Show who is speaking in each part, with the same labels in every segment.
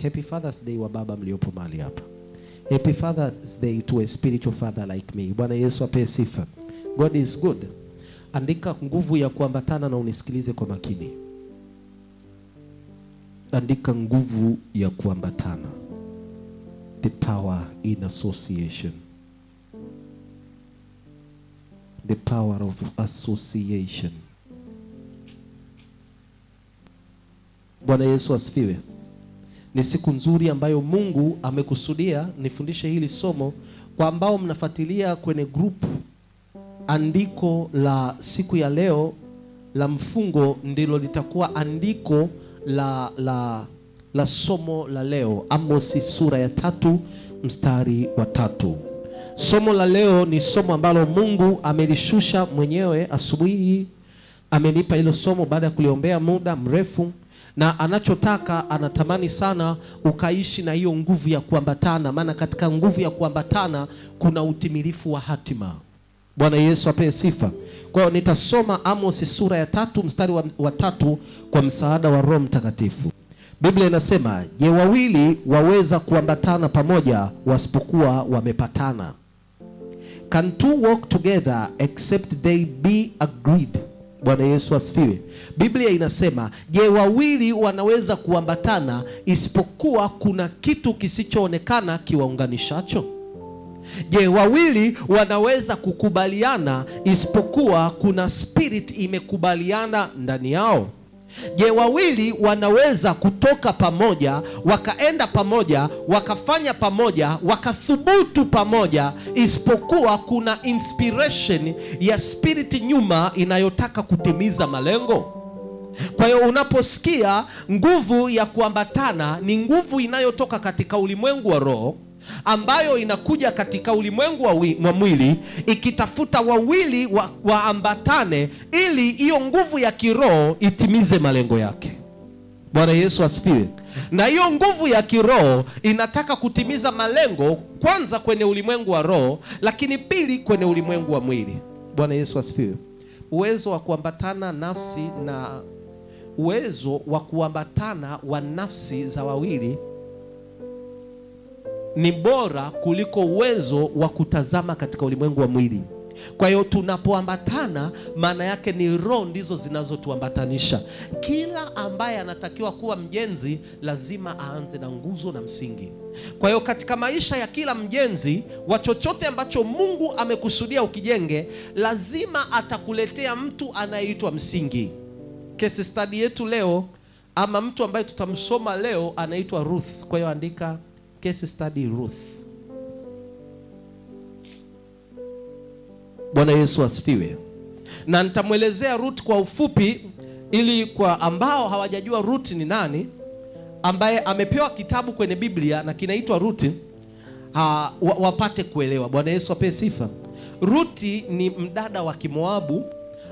Speaker 1: Happy Father's Day wa baba mliopo mahali hapa. Happy Father's Day to a spiritual father like me. Bwana Yesu apewe sifa. God is good. Andika nguvu ya kuambatana na unisikilize kwa makini. Andika nguvu ya kuambatana. The power in association. The power of association. Bwana Yesu asifiwe. Ni siku nzuri ambayo Mungu amekusudia nifundishe hili somo kwa ambao mnafuatilia kwenye group. Andiko la siku ya leo la mfungo ndilo litakuwa andiko la somo la leo. Amosi sura ya 3 mstari wa 3. Somo la leo ni somo ambalo Mungu amelishusha mwenyewe asubuhi. Amenipa hilo somo baada ya kuliombea muda mrefu, na anachotaka, anatamani sana ukaishi na hiyo nguvu ya kuambatana, maana katika nguvu ya kuambatana kuna utimilifu wa hatima. Bwana Yesu apewe sifa. Kwa hiyo nitasoma Amosi sura ya 3 mstari wa 3 kwa msaada wa Roho Mtakatifu. Biblia inasema, je, wawili waweza kuambatana pamoja wasipokuwa wamepatana? Can two walk together except they be agreed? Bwana Yesu asifiwe. Biblia inasema, je, wawili wanaweza kuambatana isipokuwa kuna kitu kisichoonekana kiwaunganishacho? Je, wawili wanaweza kukubaliana isipokuwa kuna spirit imekubaliana ndani yao? Je, wawili wanaweza kutoka pamoja, wakaenda pamoja, wakafanya pamoja, wakathubutu pamoja isipokuwa kuna inspiration ya spirit nyuma inayotaka kutimiza malengo? Kwa hiyo unaposikia nguvu ya kuambatana, ni nguvu inayotoka katika ulimwengu wa roho ambayo inakuja katika ulimwengu wa mwili ikitafuta wawili waambatane ili hiyo nguvu ya kiroho itimize malengo yake. Bwana Yesu asifiwe. Na hiyo nguvu ya kiroho inataka kutimiza malengo, kwanza kwenye ulimwengu wa roho, lakini pili kwenye ulimwengu wa mwili. Bwana Yesu asifiwe. Uwezo wa kuambatana nafsi na uwezo wa kuambatana wa nafsi za wawili ni bora kuliko uwezo wa kutazama katika ulimwengu wa mwili. Kwa hiyo tunapoambatana, maana yake ni roho ndizo zinazotuambatanisha. Kila ambaye anatakiwa kuwa mjenzi lazima aanze na nguzo na msingi. Kwa hiyo katika maisha ya kila mjenzi wa chochote ambacho Mungu amekusudia ukijenge, lazima atakuletea mtu anayeitwa msingi. Case study yetu leo ama mtu ambaye tutamsoma leo anaitwa Ruth. Kwa hiyo andika case study Ruth. Bwana Yesu asifiwe. Na nitamuelezea Ruth kwa ufupi ili kwa ambao hawajajua Ruth ni nani, ambaye amepewa kitabu kwenye Biblia na kinaitwa Ruth, wapate kuelewa. Bwana Yesu apewe sifa. Ruth ni mdada wa Kimoabu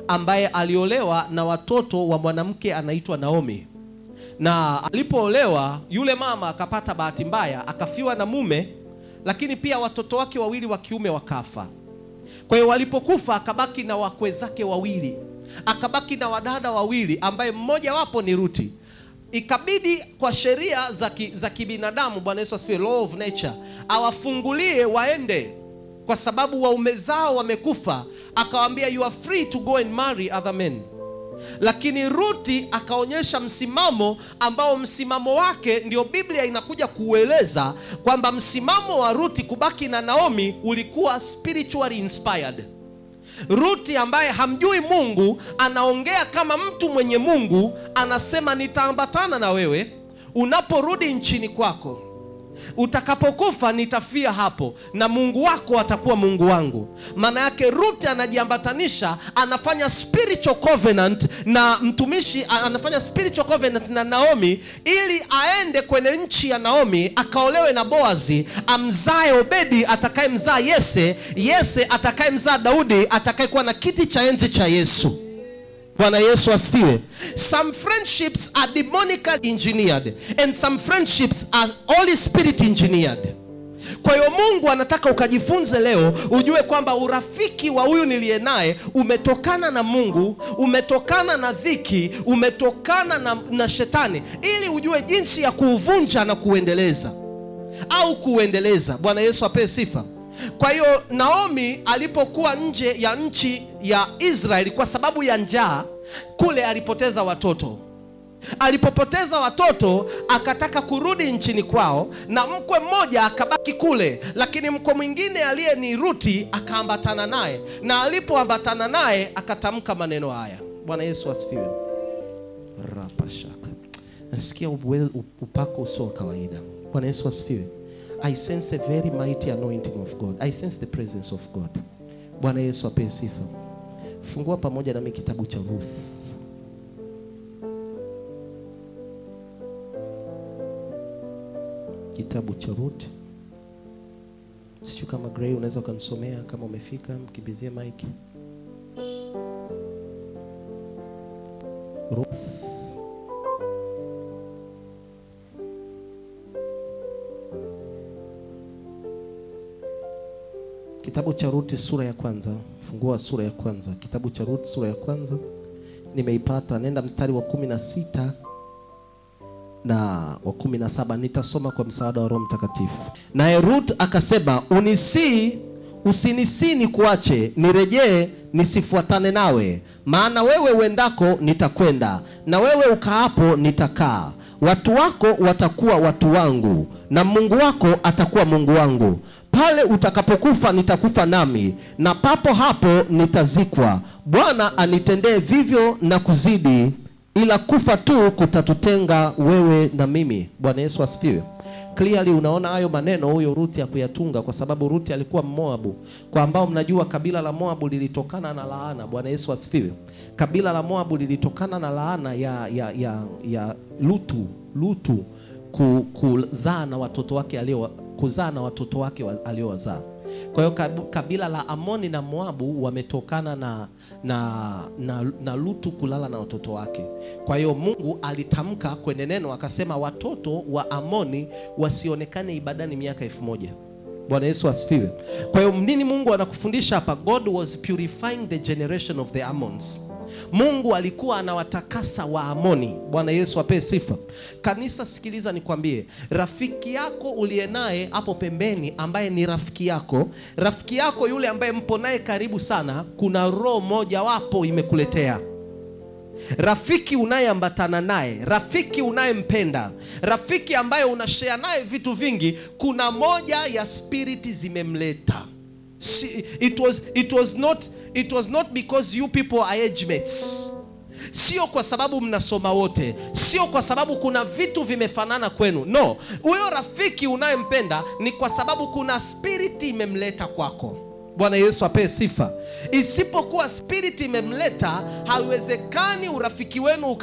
Speaker 1: ambaye aliolewa na watoto wa mwanamke anaitwa Naomi. Na alipoolewa, yule mama akapata bahati mbaya, akafiwa na mume, lakini pia watoto wake wawili wa kiume wakafa. Kwa hiyo walipokufa akabaki na wakwe zake wawili, akabaki na wadada wawili ambaye mmoja wapo ni Ruti. Ikabidi kwa sheria za kibinadamu, Bwana Yesu asifiwe, law of nature, awafungulie waende kwa sababu waume zao wamekufa. Akawaambia, you are free to go and marry other men. Lakini Ruti akaonyesha msimamo ambao msimamo wake ndio Biblia inakuja kueleza kwamba msimamo wa Ruti kubaki na Naomi ulikuwa spiritually inspired. Ruti ambaye hamjui Mungu anaongea kama mtu mwenye Mungu, anasema nitaambatana na wewe unaporudi nchini kwako. Utakapokufa nitafia hapo na Mungu wako atakuwa Mungu wangu. Maana yake Ruth anajiambatanisha, anafanya spiritual covenant na mtumishi, anafanya spiritual covenant na Naomi ili aende kwenye nchi ya Naomi akaolewe na Boazi, amzae Obedi atakayemzaa Yese, Yese atakayemzaa Daudi atakayekuwa na kiti cha enzi cha Yesu. Bwana Yesu asifiwe. Some friendships are demonically engineered and some friendships are Holy Spirit engineered. Kwa hiyo Mungu anataka ukajifunze leo, ujue kwamba urafiki wa huyu niliye naye umetokana na Mungu, umetokana na dhiki, umetokana na shetani, ili ujue jinsi ya kuuvunja na kuendeleza au kuendeleza. Bwana Yesu apewe sifa. Kwa hiyo Naomi alipokuwa nje ya nchi ya Israeli kwa sababu ya njaa, kule alipoteza watoto. Alipopoteza watoto akataka kurudi nchini kwao, na mkwe mmoja akabaki kule, lakini mkwe mwingine aliye ni Ruti akaambatana naye, na alipoambatana naye akatamka maneno haya. Bwana Yesu asifiwe. Rapashaka. Nasikia upako usio kawaida. Bwana Yesu asifiwe. I sense a very mighty anointing of God. I sense the presence of God. Bwana Yesu apewe sifa. Fungua pamoja nami kitabu cha Ruth. Kitabu cha Ruth. Sio kama Gray unaweza ukanisomea kama umefika, mkibizie mic. Ruth. Kitabu cha Ruth sura ya kwanza. Fungua sura ya kwanza. Kitabu cha Ruth sura ya kwanza. Nimeipata. Nenda mstari wa 16 na wa 17. Nitasoma kwa msaada wa Roho Mtakatifu. Naye Ruth akasema, usinisi nikuache, nirejee nisifuatane nawe. Maana wewe uendako nitakwenda, na wewe ukaapo nitakaa. Watu wako watakuwa watu wangu, na Mungu wako atakuwa Mungu wangu. Pale utakapokufa nitakufa nami, na papo hapo nitazikwa. Bwana anitendee vivyo na kuzidi, ila kufa tu kutatutenga wewe na mimi. Bwana Yesu asifiwe. Clearly unaona hayo maneno huyo Ruth ya kuyatunga, kwa sababu Ruth alikuwa Moabu. Kwa ambao mnajua kabila la Moabu lilitokana na laana. Bwana Yesu asifiwe. Kabila la Moabu lilitokana na laana ya Lutu kuzaa na watoto wake aliowazaa. Kwa hiyo kabila la Amoni na Moabu wametokana na Lutu kulala na watoto wake. Kwa hiyo Mungu alitamka kwenye neno akasema watoto wa Amoni wasionekane ibadani miaka 1000. Bwana Yesu asifiwe. Kwa hiyo nini Mungu anakufundisha hapa? God was purifying the generation of the Ammons. Mungu alikuwa anawatakasa wa Amoni. Bwana Yesu apewe sifa. Kanisa, sikiliza nikwambie, rafiki yako uliye naye hapo pembeni ambaye ni rafiki yako yule ambaye mpo naye karibu sana, kuna roho moja wapo imekuletea. Rafiki unayeambatana naye, rafiki unayempenda, rafiki ambaye unashare naye vitu vingi, kuna moja ya spirit zimemleta. It was not because you people are age mates. Sio kwa sababu mnasoma wote, sio kwa sababu kuna vitu vimefanana kwenu. No, huyo rafiki unayempenda ni kwa sababu kuna spirit imemleta kwako. Bwana Yesu apewe sifa. Isipokuwa spirit imemleta, haiwezekani urafiki wenu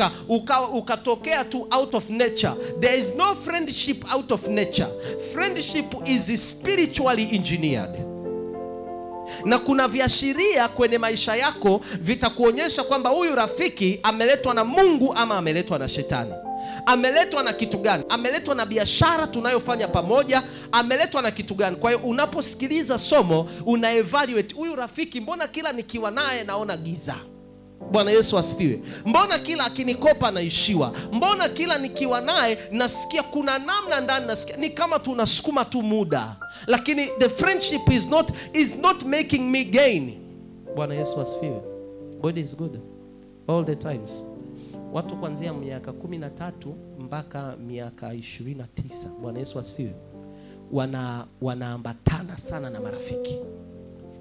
Speaker 1: ukatokea tu out of nature. There is no friendship out of nature. Friendship is spiritually engineered. Na kuna viashiria kwenye maisha yako vitakuonyesha kwamba huyu rafiki ameletwa na Mungu ama ameletwa na shetani. Ameletwa na kitu gani? Ameletwa na biashara tunayofanya pamoja, ameletwa na kitu gani? Kwa hiyo unaposikiliza somo una evaluate huyu rafiki, mbona kila nikiwa naye naona giza? Bwana Yesu asifiwe. Mbona kila akinikopa naishiwa? Mbona kila nikiwa naye nasikia kuna namna ndani nasikia ni kama tunasukuma tu muda, lakini the friendship is not making me gain. Bwana Yesu asifiwe. God is good all the times. Watu kuanzia miaka 13 mpaka miaka 29, Bwana Yesu asifiwe, wanaambatana sana na marafiki.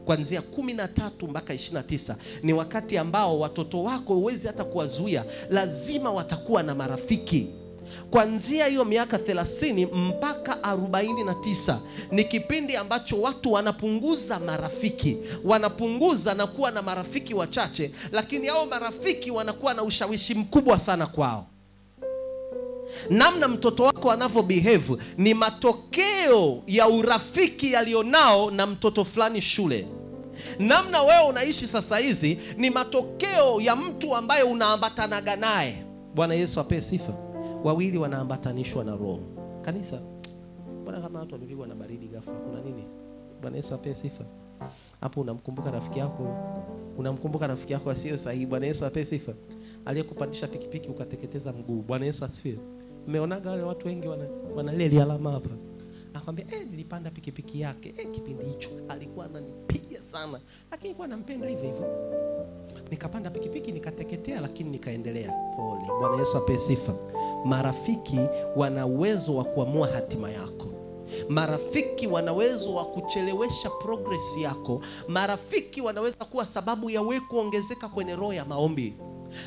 Speaker 1: Kuanzia 13 mpaka 29 ni wakati ambao watoto wako huwezi hata kuwazuia, lazima watakuwa na marafiki. Kuanzia hiyo miaka 30 mpaka 49 ni kipindi ambacho watu wanapunguza marafiki, wanapunguza na kuwa na marafiki wachache, lakini hao marafiki wanakuwa na ushawishi mkubwa sana kwao. Namna mtoto wako anavyo behave ni matokeo ya urafiki alionao na mtoto fulani shule. Namna wewe unaishi sasa hizi ni matokeo ya mtu ambaye unaambatanaga naye. Bwana Yesu apewe sifa. Wawili wanaambatanishwa na roho. Kanisa, Bwana kama watu wamepigwa na baridi ghafla, kuna nini? Bwana Yesu ape sifa. Hapo unamkumbuka rafiki yako asiyo sahihi. Bwana Yesu ape sifa. Aliyekupandisha pikipiki ukateketeza mguu. Bwana Yesu asifiwe. Mmeonaga wale watu wengi wanaleli alama hapa. Akwambia nilipanda pikipiki yake. Kipindi hicho alikuwa ananipiga sana, lakini nilikuwa nampenda hivyo hivyo. Nikapanda pikipiki nikateketea, lakini nikaendelea. Pole. Bwana Yesu ape sifa. Marafiki wana uwezo wa kuamua hatima yako. Marafiki wana uwezo wa kuchelewesha progress yako. Marafiki wanaweza kuwa sababu ya wewe kuongezeka kwenye roho ya maombi.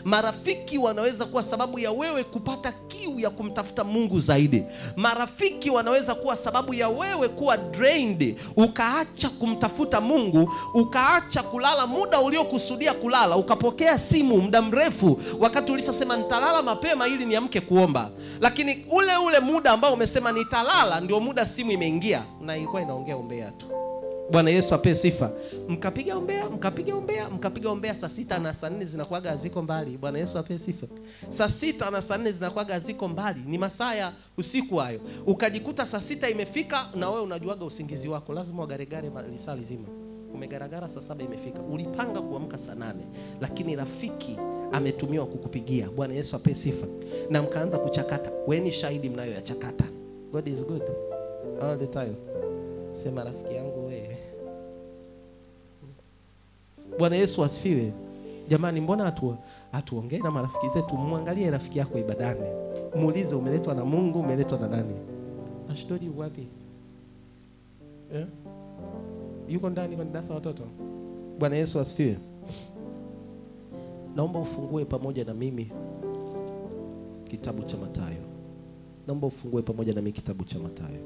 Speaker 1: Marafiki wanaweza kuwa sababu ya wewe kupata kiu ya kumtafuta Mungu zaidi. Marafiki wanaweza kuwa sababu ya wewe kuwa drained, ukaacha kumtafuta Mungu, ukaacha kulala muda uliokusudia kulala, ukapokea simu muda mrefu wakati ulisema nitalala mapema ili niamke kuomba. Lakini ule muda ambao umesema nitalala ndio muda simu imeingia na ilikuwa inaongea umbea tu. Bwana Yesu ape sifa. Mkapiga umbea saa 6 na saa 4 zinakuaga ziko mbali. Bwana Yesu ape sifa. Saa 6 na saa 4 zinakuaga ziko mbali. Ni masaa ya usiku hayo. Ukajikuta saa 6 imefika na wewe unajuaga usingizi wako lazima ugaregare lisaa lizima. Umegaragara saa 7 imefika. Ulipanga kuamka saa 8, lakini rafiki ametumiwa kukupigia. Bwana Yesu ape sifa. Na mkaanza kuchakata. Wewe ni shahidi mnayoyachakata. God is good all the time. Sema rafiki yangu wewe. Bwana Yesu asifiwe. Jamani, mbona hatuongee na marafiki zetu? Muangalie rafiki yako ibadani. Muulize umeletwa na Mungu, umeletwa na nani? Ashdodi wapi? Yuko ndani kwa darasa watoto. Bwana Yesu asifiwe. Naomba ufungue pamoja na mimi kitabu cha Mathayo. Naomba ufungue pamoja na mimi kitabu cha Mathayo.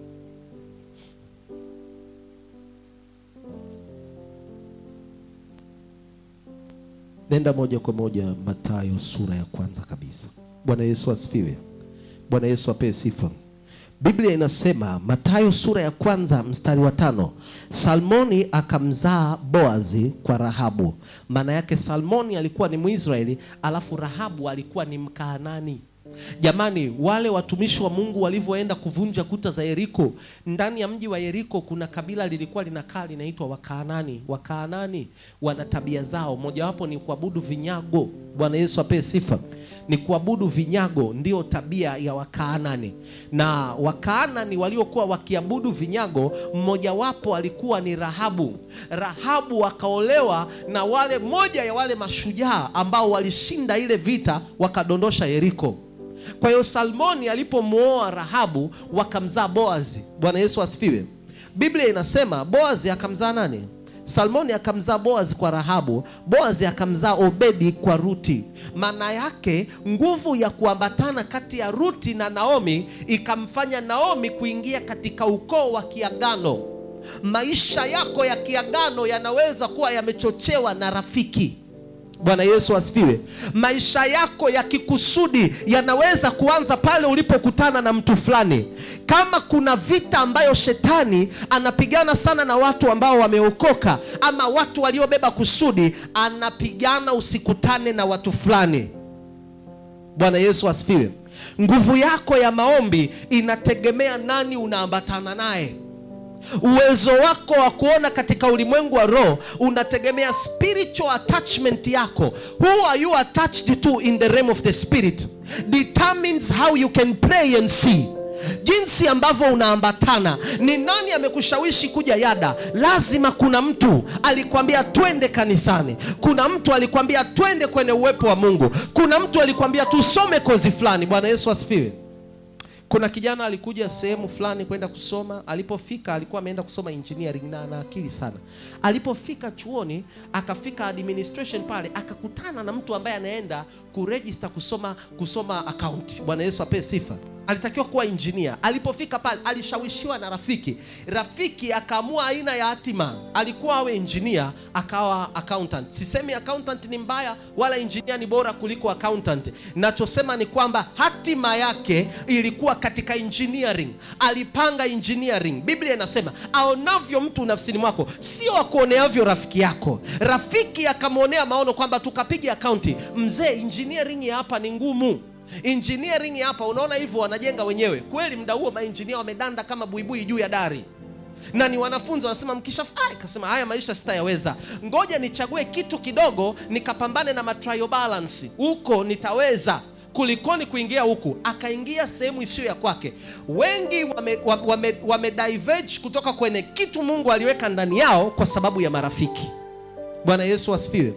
Speaker 1: Nenda moja kwa moja Mathayo sura ya kwanza kabisa. Bwana Yesu asifiwe. Bwana Yesu ape sifa. Biblia inasema Mathayo sura ya kwanza mstari wa 5. Salmoni akamzaa Boazi kwa Rahabu. Maana yake Salmoni alikuwa ni Mwisraeli, alafu Rahabu alikuwa ni Mkaanani. Jamani, wale watumishi wa Mungu walivyoenda kuvunja kuta za Yeriko, ndani ya mji wa Yeriko kuna kabila lilikuwa linakaa linaitwa Wakaanani. Wakaanani wana tabia zao, mojawapo ni kuabudu vinyago. Bwana Yesu ape sifa. Ni kuabudu vinyago ndio tabia ya Wakaanani. Na Wakaanani waliokuwa wakiabudu vinyago, mmojawapo alikuwa ni Rahabu. Rahabu akaolewa na wale moja ya wale mashujaa ambao walishinda ile vita wakadondosha Yeriko. Kwa hiyo Salmoni alipomuoa Rahabu wakamzaa Boazi. Bwana Yesu asifiwe. Biblia inasema Boazi akamzaa nani? Salmoni akamzaa Boazi kwa Rahabu. Boazi akamzaa Obedi kwa Ruti. Maana yake nguvu ya kuambatana kati ya Ruti na Naomi ikamfanya Naomi kuingia katika ukoo wa kiagano. Maisha yako ya kiagano yanaweza kuwa yamechochewa na rafiki. Bwana Yesu asifiwe. Maisha yako ya kikusudi yanaweza kuanza pale ulipokutana na mtu fulani. Kama kuna vita ambayo shetani anapigana sana na watu ambao wameokoka ama watu waliobeba kusudi, anapigana usikutane na watu fulani. Bwana Yesu asifiwe. Nguvu yako ya maombi inategemea nani unaambatana naye. Uwezo wako wa kuona katika ulimwengu wa roho unategemea spiritual attachment yako. Who are you attached to in the realm of the spirit determines how you can pray and see. Jinsi ambavyo unaambatana. Ni nani amekushawishi kuja Yada? Lazima kuna mtu alikwambia twende kanisani. Kuna mtu alikwambia twende kwenye uwepo wa Mungu. Kuna mtu alikwambia tusome kozi fulani. Bwana Yesu asifiwe. Kuna kijana alikuja sehemu fulani kwenda kusoma. Alipofika alikuwa ameenda kusoma engineering na ana akili sana. Alipofika chuoni, akafika administration pale, akakutana na mtu ambaye anaenda kuregister kusoma account. Bwana Yesu ape sifa. Alitakiwa kuwa engineer. Alipofika pale alishawishiwa na rafiki. Rafiki akaamua aina ya hatima. Alikuwa awe engineer, akawa accountant. Sisemi accountant ni mbaya wala engineer ni bora kuliko accountant. Nachosema ni kwamba hatima yake ilikuwa katika engineering. Alipanga engineering. Biblia inasema aonavyo mtu nafsini mwako sio akuoneavyo rafiki yako. Rafiki akamwonea maono kwamba tukapiga akaunti. Mzee, engineering ya hapa ni ngumu. Engineering hapa unaona hivyo wanajenga wenyewe. Kweli muda huo maengineer wamedanda kama buibui juu ya dari. Na ni wanafunzi wanasema kasema haya maisha sitayaweza. Ngoja nichague kitu kidogo nikapambane na trial balance. Huko nitaweza kulikoni kuingia huku. Akaingia sehemu isiyo ya kwake. Wengi wame diverge kutoka kwenye kitu Mungu aliweka ndani yao kwa sababu ya marafiki. Bwana Yesu asifiwe.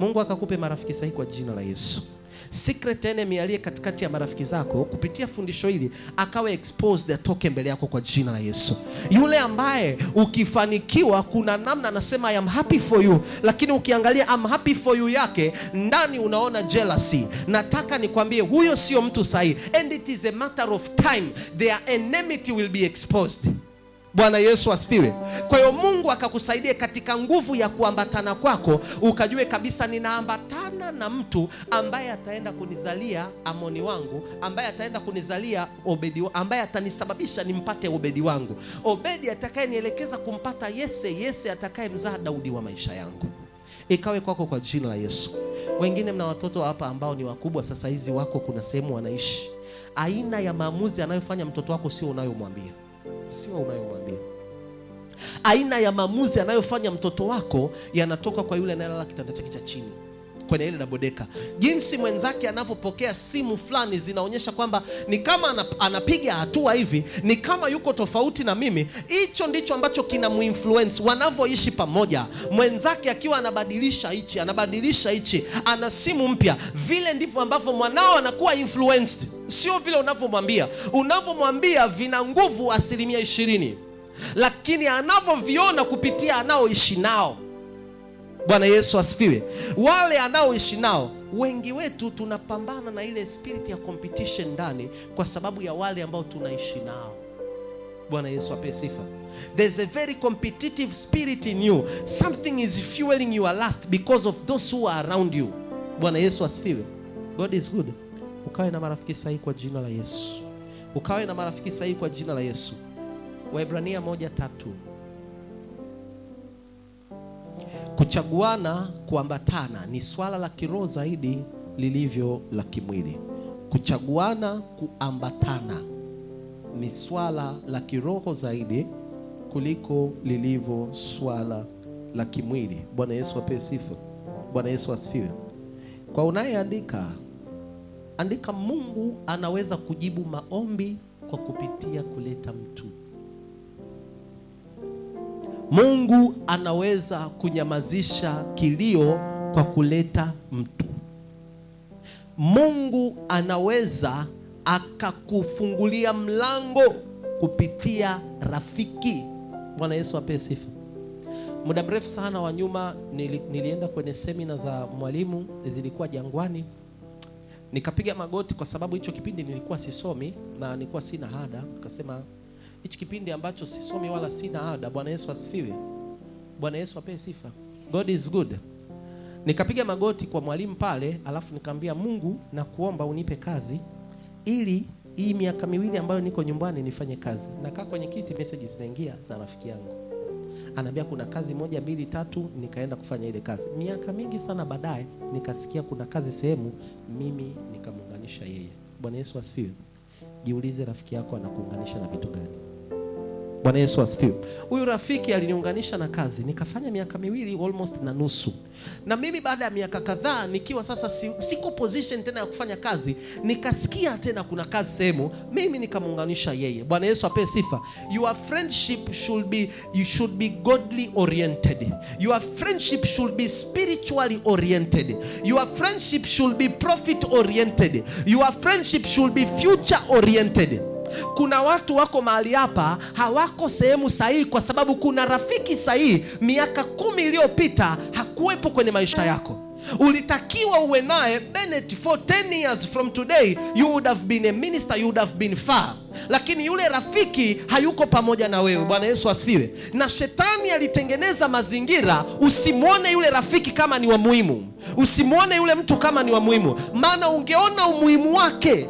Speaker 1: Mungu akakupe marafiki sahihi kwa jina la Yesu. Secret enemy aliye katikati ya marafiki zako kupitia fundisho hili akawe exposed, atoke mbele yako kwa jina la Yesu. Yule ambaye ukifanikiwa kuna namna anasema I am happy for you, lakini ukiangalia I'm happy for you yake ndani unaona jealousy. Nataka nikwambie huyo sio mtu sahihi, and it is a matter of time their enmity will be exposed. Bwana Yesu asifiwe. Kwa hiyo Mungu akakusaidia katika nguvu ya kuambatana kwako, ukajue kabisa ninaambatana na mtu ambaye ataenda kunizalia Amoni wangu, ambaye ataenda kunizalia Obedi, ambaye atanisababisha nimpate Obedi wangu. Obedi atakayenielekeza kumpata Yese, Yese atakayemzaa Daudi wa maisha yangu. Ikawe kwako kwa jina la Yesu. Wengine mna watoto hapa ambao ni wakubwa sasa hizi, wako kuna sehemu wanaishi. Aina ya maamuzi anayofanya mtoto wako sio unayomwambia. Sio unayomwambia. Aina ya maamuzi anayofanya mtoto wako yanatoka kwa yule anayelala kitanda chake cha chini kwenye ile dabodeka. Jinsi mwenzake anavyopokea simu fulani zinaonyesha kwamba ni kama anapiga hatua hivi, ni kama yuko tofauti na mimi. Hicho ndicho ambacho kinamuinfluence wanavyoishi pamoja. Mwenzake akiwa anabadilisha hichi, ana simu mpya, vile ndivyo ambavyo mwanao anakuwa influenced. Sio vile unavyomwambia. Unavyomwambia vina nguvu 20%, lakini anavyoviona kupitia anaoishi nao. Bwana Yesu asifiwe. Wale anaoishi nao, wengi wetu tunapambana na ile spirit ya competition ndani kwa sababu ya wale ambao tunaishi nao. Bwana Yesu ape sifa. There's a very competitive spirit in you. Something is fueling your lust because of those who are around you. Bwana Yesu asifiwe. God is good. Ukawe na marafiki sahihi kwa jina la Yesu. Ukawe na marafiki sahihi kwa jina la Yesu. Waebrania 1:3. Kuchaguana, kuambatana ni swala la kiroho zaidi lilivyo la kimwili. Kuchaguana, kuambatana ni swala la kiroho zaidi kuliko lilivyo swala la kimwili. Bwana Yesu ape sifa. Bwana Yesu asifiwe. Kwa unayeandika, andika Mungu anaweza kujibu maombi kwa kupitia kuleta mtu. Mungu anaweza kunyamazisha kilio kwa kuleta mtu. Mungu anaweza akakufungulia mlango kupitia rafiki. Bwana Yesu ape sifa. Muda mrefu sana wa nyuma nilienda kwenye semina za mwalimu, zilikuwa Jangwani. Nikapiga magoti kwa sababu hicho kipindi nilikuwa sisomi na nilikuwa sina ada. Akasema hichi kipindi ambacho sisomi wala sina ada. Bwana Yesu asifiwe. Bwana Yesu ape sifa. God is good. Nikapiga magoti kwa mwalimu pale, alafu nikamwambia Mungu, na kuomba unipe kazi ili hii miaka 2 ambayo niko nyumbani nifanye kazi. Nakaa kwenye kiti, messages zinaingia za rafiki yangu. Anambia kuna kazi 1 2 3, nikaenda kufanya ile kazi. Miaka mingi sana baadaye nikasikia kuna kazi sehemu, mimi nikamuunganisha yeye. Bwana Yesu asifiwe. Jiulize rafiki yako anakuunganisha na vitu gani? Bwana Yesu asifiwe. Huyu rafiki aliniunganisha na kazi, nikafanya miaka 2 almost na nusu. Na mimi baada ya miaka kadhaa nikiwa sasa siko position tena ya kufanya kazi, nikasikia tena kuna kazi sehemu, mimi nikamuunganisha yeye. Bwana Yesu ape sifa. Your friendship should be godly oriented. Your friendship should be spiritually oriented. Your friendship should be profit oriented. Your friendship should be future oriented. Kuna watu wako mahali hapa hawako sehemu sahihi kwa sababu kuna rafiki sahihi miaka 10 iliyopita hakuwepo kwenye maisha yako. Ulitakiwa uwe naye Bennett for 10 years from today, you would have been a minister, you would have been far. Lakini yule rafiki hayuko pamoja na wewe. Bwana Yesu asifiwe. Na shetani alitengeneza mazingira usimuone yule rafiki kama ni wa muhimu. Usimuone yule mtu kama ni wa muhimu. Maana ungeona umuhimu wake,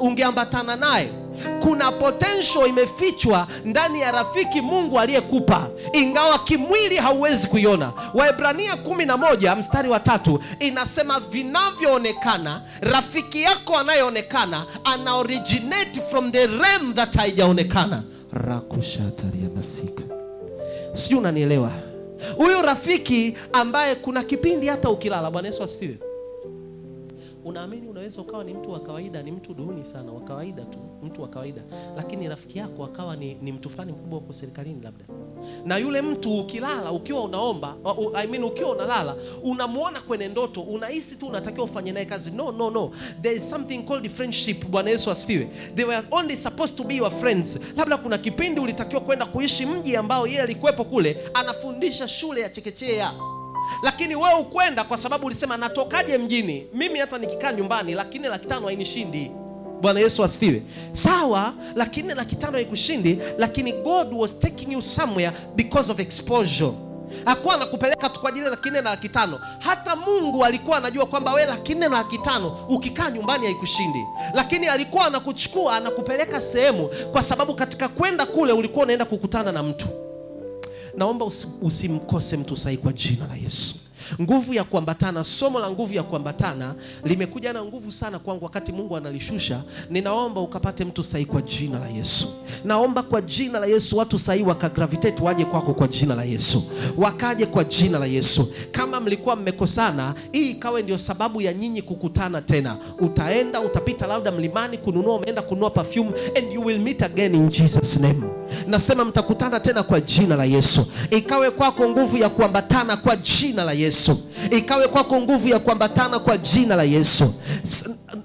Speaker 1: ungeambatana naye. Kuna potential imefichwa ndani ya rafiki Mungu aliyekupa, ingawa kimwili hauwezi kuiona. Waebrania 11 mstari wa 3 inasema vinavyoonekana, rafiki yako anayeonekana ana originate from the realm that haijaonekana. Rakushataria masika. Sio, unanielewa? Huyo rafiki ambaye kuna kipindi hata ukilala, Bwana Yesu asifiwe, unaamini unaweza ukawa ni mtu wa kawaida, ni mtu duni sana, wa kawaida tu, mtu wa kawaida, lakini rafiki yako akawa ni mtu fulani mkubwa kwa serikalini labda. Na yule mtu ukilala, ukiwa unaomba, ukiwa unalala, unamuona kwenye ndoto, unahisi tu unatakiwa ufanye naye kazi. No. There is something called friendship. Bwana Yesu asifiwe. They were only supposed to be your friends. Labda kuna kipindi ulitakiwa kwenda kuishi mji ambao yeye alikuwepo kule, anafundisha shule ya chekechea. Lakini wewe ukwenda kwa sababu ulisema natokaje mjini? Mimi hata nikikaa nyumbani lakini 500 hainishindi. Bwana Yesu asifiwe. Sawa, lakini 500 haikushindi, lakini God was taking you somewhere because of exposure. Hakuwa anakupeleka tu kwa ajili ya 400,500. Hata Mungu alikuwa anajua kwamba wewe 400,500 ukikaa nyumbani haikushindi. Lakini alikuwa anakuchukua, anakupeleka sehemu kwa sababu katika kwenda kule ulikuwa unaenda kukutana na mtu. Naomba usimkose mtu sahihi kwa jina la Yesu. Nguvu ya kuambatana, somo la nguvu ya kuambatana limekuja na nguvu sana kwangu wakati Mungu analishusha. Ninaomba ukapate mtu sahihi kwa jina la Yesu. Naomba kwa jina la Yesu watu sahihi wakagravitate waje kwako kwa jina la Yesu. Wakaje kwa jina la Yesu. Kama mlikuwa mmekosana, hii ikawe ndio sababu ya nyinyi kukutana tena. Utaenda, utapita labda mlimani kununua, umeenda kununua perfume, and you will meet again in Jesus name. Nasema mtakutana tena kwa jina la Yesu. Ikawe kwako nguvu ya kuambatana kwa jina la Yesu. Ikawe kwako nguvu ya kuambatana kwa jina la Yesu.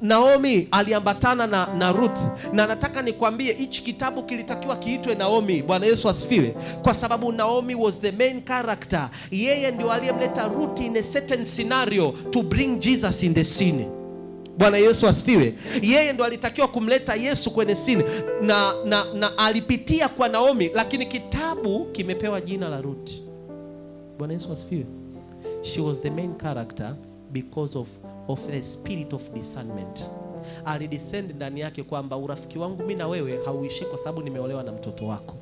Speaker 1: Naomi aliambatana na Ruth, na nataka nikwambie hichi kitabu kilitakiwa kiitwe Naomi. Bwana Yesu asifiwe. Kwa sababu Naomi was the main character. Yeye ndio aliyemleta Ruth in a certain scenario to bring Jesus in the scene. Bwana Yesu asifiwe. Yeye ndo alitakiwa kumleta Yesu kwenye scene, na alipitia kwa Naomi, lakini kitabu kimepewa jina la Ruth. Bwana Yesu asifiwe. She was the main character because of the spirit of discernment. Alidescend ndani yake kwamba urafiki wangu mimi na wewe hauishi kwa sababu nimeolewa na mtoto wako.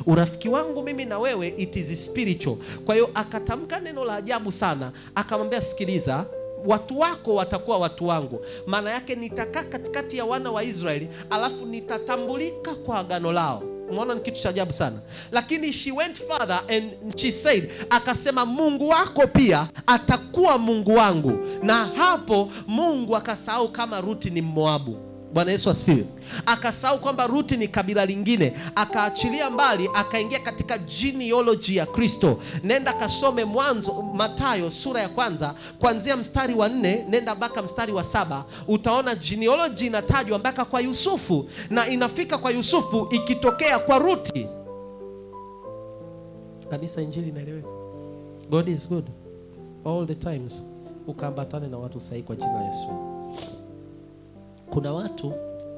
Speaker 1: Urafiki wangu mimi na wewe it is spiritual. Kwa hiyo akatamka neno la ajabu sana, akamwambia sikiliza, watu wako watakuwa watu wangu. Maana yake nitakaa katikati ya wana wa Israeli, alafu nitatambulika kwa agano lao. Umeona ni kitu cha ajabu sana. Lakini she went further and she said, akasema Mungu wako pia atakuwa Mungu wangu. Na hapo Mungu akasahau kama Ruth ni Moabu. Bwana Yesu asifiwe. Akasahau kwamba Ruth ni kabila lingine, akaachilia mbali, akaingia katika genealogy ya Kristo. Nenda kasome Mwanzo, Mathayo sura ya 1 kuanzia mstari wa 4 nenda mpaka mstari wa 7, utaona genealogy inatajwa mpaka kwa Yusufu, na inafika kwa Yusufu ikitokea kwa Ruth. Kanisa, injili inaeleweka. God is good all the times. Ukaambatane na watu sahihi kwa jina la Yesu. Kuna watu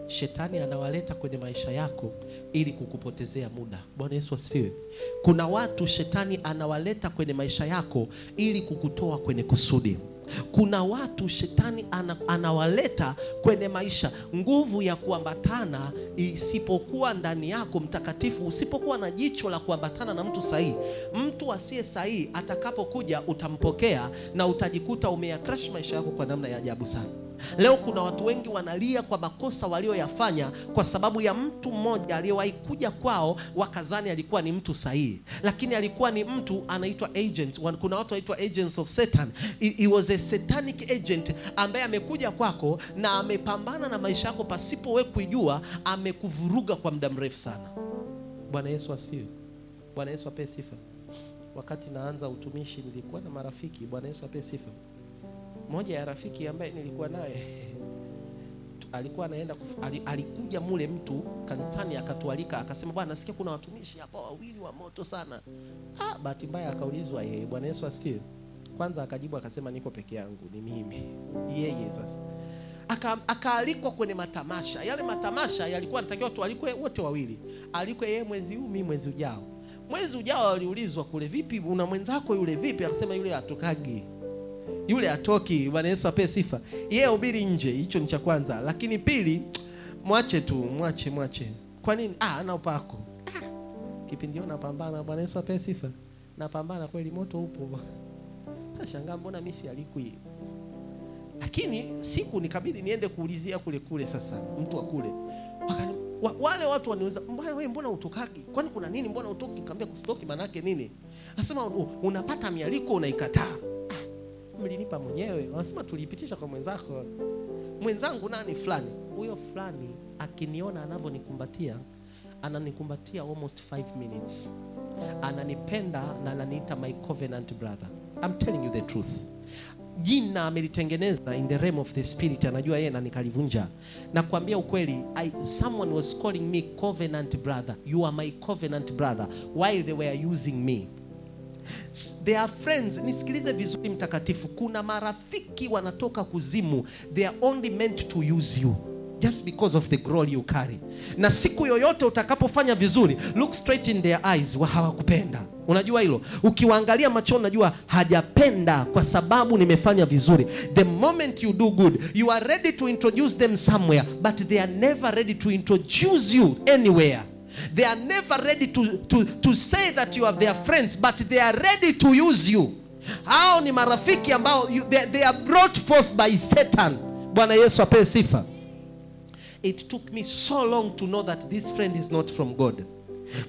Speaker 1: shetani anawaleta kwenye maisha yako ili kukupotezea muda. Bwana Yesu asifiwe. Kuna watu shetani anawaleta kwenye maisha yako ili kukutoa kwenye kusudi. Kuna watu shetani anawaleta kwenye maisha. Nguvu ya kuambatana isipokuwa ndani yako mtakatifu, usipokuwa na jicho la kuambatana na mtu sahihi, mtu asiye sahihi atakapokuja utampokea na utajikuta umeyacrash maisha yako kwa namna ya ajabu sana. Leo kuna watu wengi wanalia kwa makosa walioyafanya kwa sababu ya mtu mmoja aliyewahi kuja kwao wakazani alikuwa ni mtu sahihi, lakini alikuwa ni mtu anaitwa agent. Kuna watu wanaitwa agents of Satan. He was a satanic agent ambaye amekuja kwako na amepambana na maisha yako pasipo wewe kujua, amekuvuruga kwa muda mrefu sana. Bwana Yesu asifiwe. Bwana Yesu apewe sifa. Wakati naanza utumishi nilikuwa na marafiki. Bwana Yesu apewe sifa. Moja ya rafiki ambaye nilikuwa naye alikuwa anaenda alikuja mule mtu kanisani akatualika, akasema bwana nasikia kuna watumishi hapa wawili wa moto sana. Bahati mbaya akaulizwa yeye. Bwana Yesu asifiwe. Kwanza akajibu akasema niko peke yangu, ni mimi. Yeye sasa akaalikwa kwenye matamasha. Yale matamasha yalikuwa anatakiwa watu alikwe wote wawili. Alikwe yeye mwezi huu, mimi mwezi ujao. Mwezi ujao aliulizwa kule, vipi una mwenzako yule vipi? Akasema yule atokagi. Yule atoki. Bwana Yesu apewe sifa. Yeye hubiri nje, hicho ni cha kwanza. Lakini pili, Mwache tu, mwache. Kwa nini? Ana upako. Kipindi napambana, Bwana Yesu apewe sifa. Napambana kweli, moto upo. Nashangaa mbona mimi si alikui. Lakini siku nikabidi niende kuulizia kule sasa mtu wa kule. Wale watu waniuliza, mbona utokaki? Kwani kuna nini? Mbona utoki? Nikamwambia kustoki manake nini? Anasema unapata mialiko unaikataa. Mlinipa mwenyewe. Wanasema tulipitisha kwa mwenzako. Mwenzangu nani fulani? Huyo fulani akiniona anavyonikumbatia, ananikumbatia almost 5 minutes. Ananipenda na ananiita my covenant brother. I'm telling you the truth. Jina amelitengeneza in the realm of the spirit, anajua yeye na nikalivunja. Na kuambia ukweli, someone was calling me covenant brother. You are my covenant brother while they were using me. They are friends. Nisikilize vizuri mtakatifu, kuna marafiki wanatoka kuzimu. They are only meant to use you just because of the glory you carry. Na siku yoyote utakapofanya vizuri, look straight in their eyes, hawakupenda. Unajua hilo? Ukiwaangalia macho unajua hajapenda kwa sababu nimefanya vizuri. The moment you do good, you are ready to introduce them somewhere, but they are never ready to introduce you anywhere. They are never ready to say that you are their friends, but they are ready to use you. Hao ni marafiki ambao they are brought forth by Satan. Bwana Yesu apewe sifa. It took me so long to know that this friend is not from God.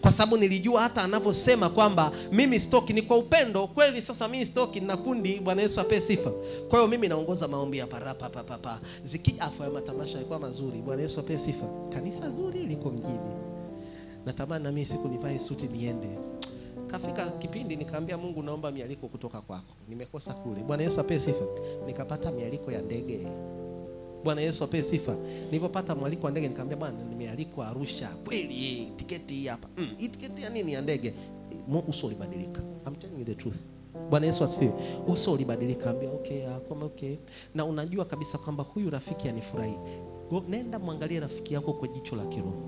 Speaker 1: Kwa sababu nilijua hata anavyosema kwamba mimi stoki ni kwa upendo. Kweli sasa mimi stoki na kundi. Bwana Yesu apewe sifa. Kwa hiyo mimi naongoza maombi ya parapa. Zikija afa ya matamasha yalikuwa mazuri. Bwana Yesu apewe sifa. Kanisa zuri liko mjini. Natamani na mimi siku nivae suti niende. Kafika kipindi nikaambia Mungu, naomba mialiko kutoka kwako. Nimekosa kule. Bwana Yesu apewe sifa. Nikapata mialiko ya ndege. Bwana Yesu apewe sifa. Nilipopata mwaliko wa ndege nikamwambia Bwana, nimealikwa Arusha. Kweli tiketi hii hapa. Hii tiketi ya nini ya ndege? Uso ulibadilika. I'm telling you the truth. Bwana Yesu asifiwe. Uso ulibadilika. Ambia okay. Na unajua kabisa kwamba huyu rafiki anifurahi. Nenda muangalie rafiki yako kwa jicho la kiroho.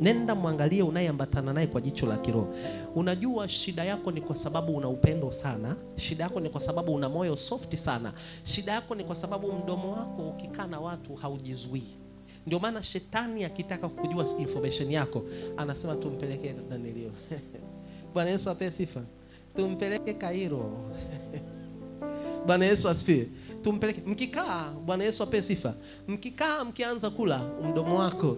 Speaker 1: Nenda muangalie unayeambatana naye kwa jicho la kiroho. Unajua shida yako ni kwa sababu una upendo sana. Shida yako ni kwa sababu una moyo soft sana. Shida yako ni kwa sababu mdomo wako ukikaa na watu haujizui. Ndio maana shetani akitaka kujua information yako anasema tumpeleke Danielio. Bwana Yesu apewe sifa. Tumpeleke Kairo. Bwana Yesu asifiwe. Tumpeleke mkikaa. Bwana Yesu apewe sifa. Mkikaa mkianza kula mdomo wako.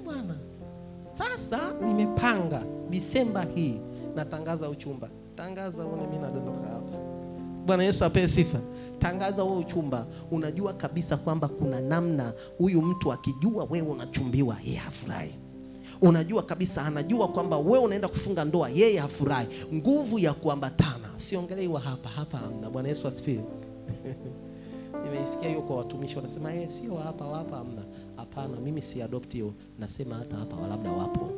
Speaker 1: Bwana, sasa nimepanga Disemba hii natangaza uchumba. Tangaza uone mimi nadondoka hapa. Bwana Yesu apewe sifa. Tangaza wewe uchumba. Unajua kabisa kwamba kuna namna huyu mtu akijua wewe unachumbiwa yeye hafurahi. Unajua kabisa anajua kwamba wewe unaenda kufunga ndoa yeye hafurahi. Nguvu ya kuambatana. Siongelei hapa amna. Bwana Yesu asifiwe. Nimeisikia hiyo kwa watumishi wanasema sio hapa amna. Hapana, mimi si adopt hiyo. Nasema hata hapa labda wapo.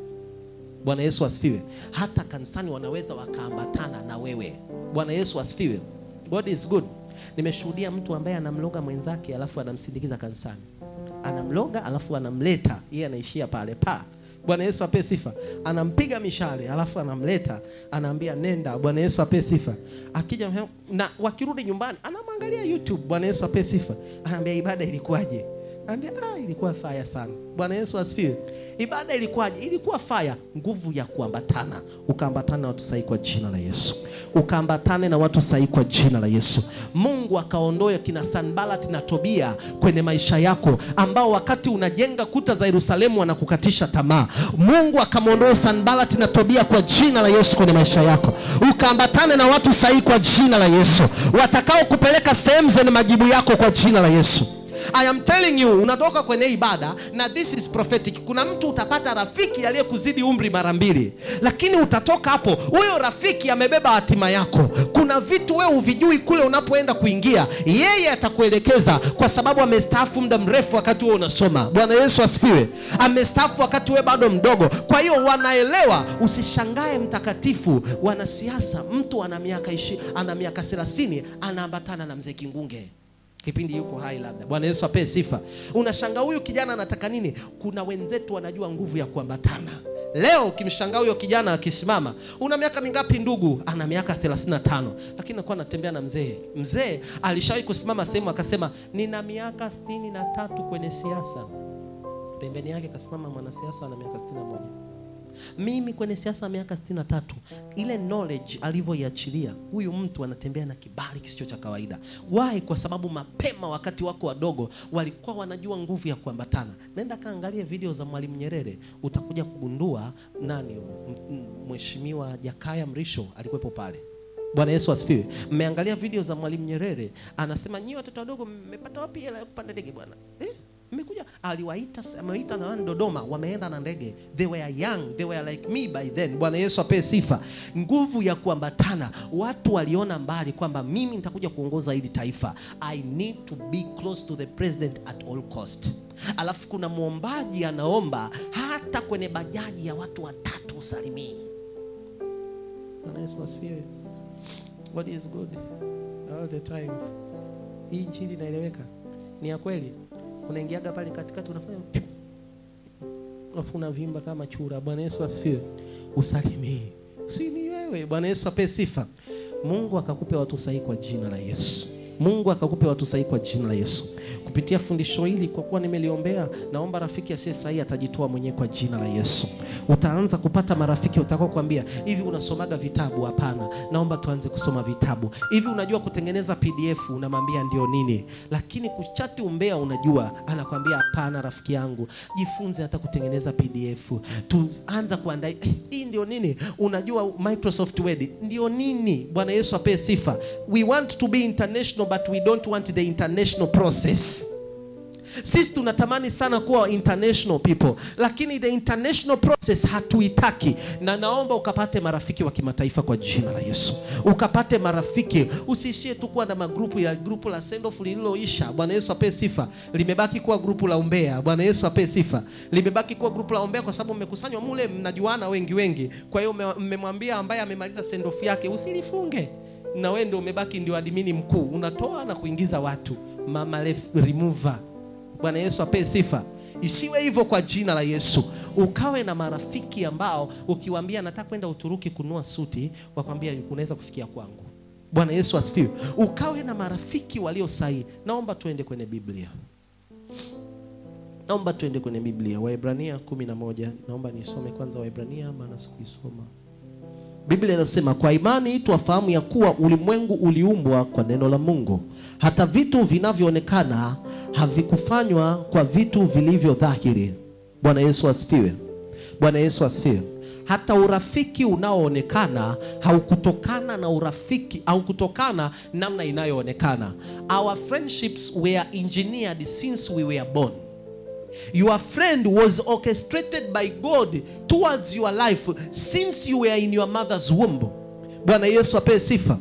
Speaker 1: Bwana Yesu asifiwe. Hata kanisani wanaweza wakaambatana na wewe. Bwana Yesu asifiwe. God is good. Nimeshuhudia mtu ambaye anamloga mwenzake alafu anamsindikiza kanisani. Anamloga alafu anamleta, yeye anaishia pale pa. Bwana Yesu apewe sifa. Anampiga mishale alafu anamleta, anaambia nenda. Bwana Yesu apewe sifa. Akija na wakirudi nyumbani anamwangalia YouTube. Bwana Yesu apewe sifa. Anaambia ibada ilikuwaje? Anaambia ilikuwa fire sana. Bwana Yesu asifiwe. Ibada ilikuwaje? Ilikuwa fire. Nguvu ya kuambatana. Ukaambatana na watu sahihi kwa jina la Yesu. Ukaambatane na watu sahihi kwa jina la Yesu. Mungu akaondoa kina Sanbalati na Tobia kwenye maisha yako ambao wakati unajenga kuta za Yerusalemu wanakukatisha tamaa. Mungu akamuondoa Sanbalati na Tobia kwa jina la Yesu kwenye maisha yako. Ukaambatane na watu sahihi kwa jina la Yesu. Watakao kupeleka sehemu zenye majibu yako kwa jina la Yesu. I am telling you, unatoka kwenye ibada na this is prophetic. Kuna mtu utapata rafiki aliyekuzidi umri mara 2. Lakini utatoka hapo, huyo rafiki amebeba hatima yako. Kuna vitu wewe uvijui kule unapoenda kuingia. Yeye atakuelekeza kwa sababu amestaafu muda mrefu wakati wewe unasoma. Bwana Yesu asifiwe. Amestaafu wakati wewe bado mdogo. Kwa hiyo wanaelewa. Usishangae mtakatifu, wanasiasa, mtu ana miaka 30 anaambatana na mzee Kingunge. Kipindi yuko hai labda. Bwana Yesu apewe sifa. Unashangaa huyu kijana anataka nini? Kuna wenzetu wanajua nguvu ya kuambatana. Leo ukimshangaa huyo kijana akisimama, una miaka mingapi ndugu? Ana miaka 35. Lakini anakuwa anatembea na mzee. Mzee alishawahi kusimama sehemu akasema, "Nina miaka 63 kwenye siasa." Pembeni yake kasimama mwanasiasa na miaka 61. Mimi kwenye siasa miaka 63, ile knowledge alivyoiachilia, huyu mtu anatembea na kibali kisicho cha kawaida. Why? Kwa sababu mapema wakati wako wadogo walikuwa wanajua nguvu ya kuambatana. Nenda kaangalie video za Mwalimu Nyerere, utakuja kugundua nani Mheshimiwa Jakaya Mrisho alikuwepo pale. Bwana Yesu asifiwe. Mmeangalia video za Mwalimu Nyerere, anasema nyinyi watoto wadogo mmepata wapi hela ya kupanda ndege bwana? Mmekuja, amewaita na Dodoma, wameenda na ndege. They were young, they were like me by then. Bwana Yesu apewe sifa. Nguvu ya kuambatana. Watu waliona mbali kwamba mimi nitakuja kuongoza hili taifa. I need to be close to the president at all cost. Alafu kuna muombaji anaomba hata kwenye bajaji ya watu watatu usalimii. Bwana Yesu asifiwe. God is good all the times. Hii injili inaeleweka. Ni ya kweli. Unaingiaga pale katikati unafanya unafuna vimba kama chura. Bwana Yesu asifiwe. Usalimii. Si ni wewe. Bwana Yesu apewe sifa. Mungu akakupe watu sahihi kwa jina la Yesu. Mungu akakupe watu sahihi kwa jina la Yesu. Kupitia fundisho hili, kwa kuwa nimeliombea, naomba rafiki asiye sahihi atajitoa mwenyewe kwa jina la Yesu. Utaanza kupata marafiki utakao kuambia, hivi unasomaga vitabu? Hapana, naomba tuanze kusoma vitabu. Hivi unajua kutengeneza PDF? Unamwambia ndio nini. Lakini kuchati umbea unajua, anakuambia hapana rafiki yangu, jifunze hata kutengeneza PDF. Tuanza kuandaa, hii ndio nini? Unajua Microsoft Word ndio nini? Bwana Yesu apewe sifa. We want to be international, but we don't want the international process. Sisi tunatamani sana kuwa international people, lakini the international process hatuitaki. Na naomba ukapate marafiki wa kimataifa kwa jina la Yesu. Ukapate marafiki, usiishie tu kuwa na magrupu ya grupu la send off lililoisha. Bwana Yesu apewe sifa. Limebaki kuwa grupu la umbea. Bwana Yesu apewe sifa. Limebaki kuwa grupu la umbea kwa sababu mmekusanywa mule, mnajuana wengi. Kwa hiyo mmemwambia ambaye amemaliza send off yake usilifunge. Na wewe ndio umebaki ndio admini mkuu. Unatoa na kuingiza watu. Mama remover. Bwana Yesu apewe sifa. Isiwe hivyo kwa jina la Yesu. Ukawe na marafiki ambao ukiwaambia nataka kwenda Uturuki kununua suti, wakwambia unaweza kufikia kwangu. Bwana Yesu asifiwe. Ukawe na marafiki walio sahihi. Naomba tuende kwenye Biblia. Naomba tuende kwenye Biblia. Waebrania 11. Naomba nisome kwanza Waebrania maana sikuisoma. Biblia inasema, kwa imani tuwafahamu ya kuwa ulimwengu uliumbwa kwa neno la Mungu. Hata vitu vinavyoonekana havikufanywa kwa vitu vilivyo dhahiri. Bwana Yesu asifiwe. Bwana Yesu asifiwe. Hata urafiki unaoonekana haukutokana na urafiki au kutokana namna inayoonekana. Our friendships were engineered since we were born. Your friend was orchestrated by God towards your life since you were in your mother's womb. Bwana Yesu apewe sifa.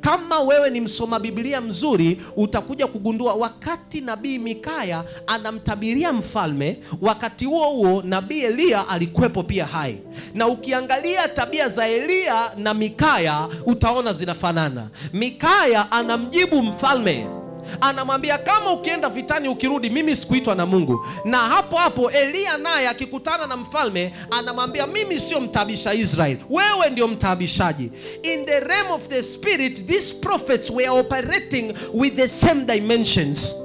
Speaker 1: Kama wewe ni msoma Biblia mzuri, utakuja kugundua wakati nabii Mikaya anamtabiria mfalme, wakati huo nabii Elia alikuwepo pia hai. Na ukiangalia tabia za Elia na Mikaya utaona zinafanana. Mikaya anamjibu mfalme, anamwambia kama ukienda vitani ukirudi mimi sikuitwa na Mungu. Na hapo Elia naye akikutana na mfalme anamwambia mimi sio mtabisha Israel, wewe ndio mtabishaji. In the realm of the spirit, these prophets were operating with the same dimensions.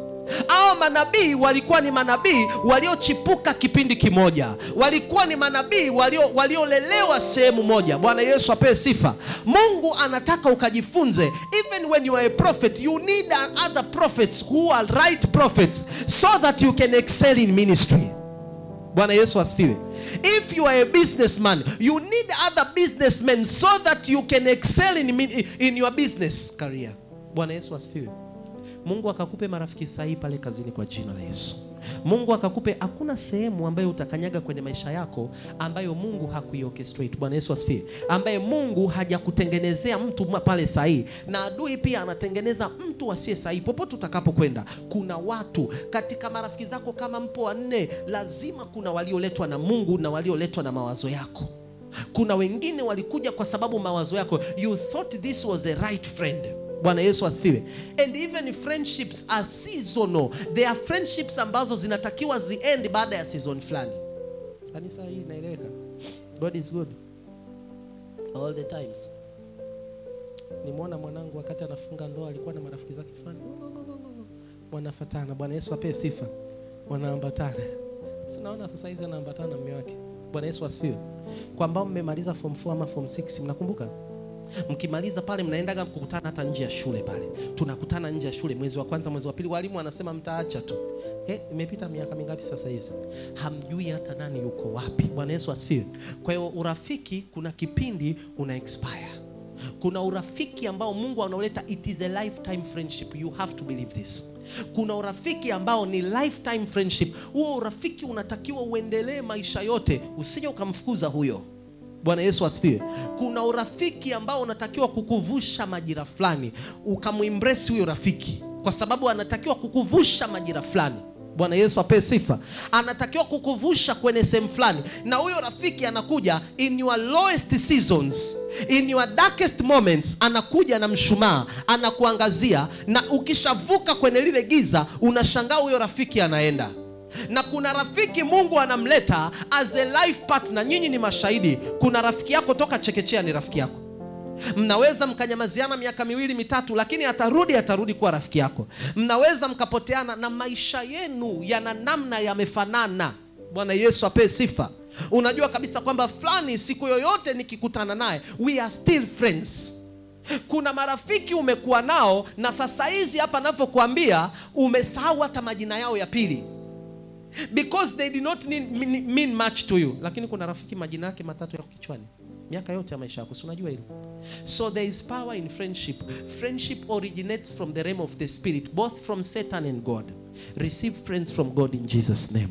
Speaker 1: Hao manabii walikuwa ni manabii waliochipuka kipindi kimoja. Walikuwa ni manabii waliolelewa sehemu moja. Bwana Yesu apewe sifa. Mungu anataka ukajifunze. Even when you are a prophet, you need other prophets who are right prophets so that you can excel in ministry. Bwana Yesu asifiwe. If you are a businessman, you need other businessmen so that you can excel in your business career. Bwana Yesu asifiwe. Mungu akakupe marafiki sahihi pale kazini kwa jina la Yesu. Mungu akakupe, hakuna sehemu ambayo utakanyaga kwenye maisha yako ambayo Mungu hakuiorchestrate. Bwana Yesu asifiwe. Ambaye Mungu hajakutengenezea mtu pale sahihi. Na adui pia anatengeneza mtu asiye sahihi popote utakapokwenda. Kuna watu katika marafiki zako kama mpo wanne, lazima kuna walioletwa na Mungu na walioletwa na mawazo yako. Kuna wengine walikuja kwa sababu mawazo yako, you thought this was the right friend. Bwana Yesu asifiwe. And even friendships are seasonal. There are friendships ambazo zinatakiwa ziend baada ya season fulani. Kanisa hii inaeleweka? God is good all the times. Nimeona mwanangu wakati anafunga ndoa alikuwa na marafiki zake fulani. Wanafuatana. Bwana Yesu apewe sifa. Wanaambatana. Sinaona sasa hizi anaambatana na mume wake. Bwana Yesu asifiwe. Kwa ambao mmemaliza form 4 ama form 6 mnakumbuka? Mkimaliza pale mnaendaga kukutana hata nje ya shule pale. Tunakutana nje ya shule mwezi wa kwanza, mwezi wa pili, walimu wanasema mtaacha tu. Imepita miaka mingapi sasa hizi? Hamjui hata nani yuko wapi. Bwana Yesu asifiwe. Kwa hiyo urafiki kuna kipindi una expire. Kuna urafiki ambao Mungu anauleta, it is a lifetime friendship. You have to believe this. Kuna urafiki ambao ni lifetime friendship. Huo urafiki unatakiwa uendelee maisha yote, usije ukamfukuza huyo. Bwana Yesu asifiwe. Kuna urafiki ambao unatakiwa kukuvusha majira fulani, ukamembrace huyo rafiki kwa sababu anatakiwa kukuvusha majira fulani. Bwana Yesu apewe sifa. Anatakiwa kukuvusha kwenye sehemu fulani, na huyo rafiki anakuja in your lowest seasons, in your darkest moments. Anakuja na mshumaa, anakuangazia, na ukishavuka kwenye lile giza unashangaa huyo rafiki anaenda. Na kuna rafiki Mungu anamleta as a life partner. Nyinyi ni mashahidi. Kuna rafiki yako toka chekechea ni rafiki yako. Mnaweza mkanyamaziana miaka 2 3, lakini atarudi kuwa rafiki yako. Mnaweza mkapoteana na maisha yenu yana namna yamefanana. Bwana Yesu apewe sifa. Unajua kabisa kwamba fulani siku yoyote nikikutana naye we are still friends. Kuna marafiki umekuwa nao na sasa hizi hapa ninavyokuambia umesahau hata majina yao ya pili, because they did not mean much to you. Lakini kuna rafiki majina yake 3 ya kichwani miaka yote ya maisha yako. Unajua hilo? So there is power in friendship. Friendship originates from the realm of the spirit, both from Satan and God. Receive friends from God in Jesus name.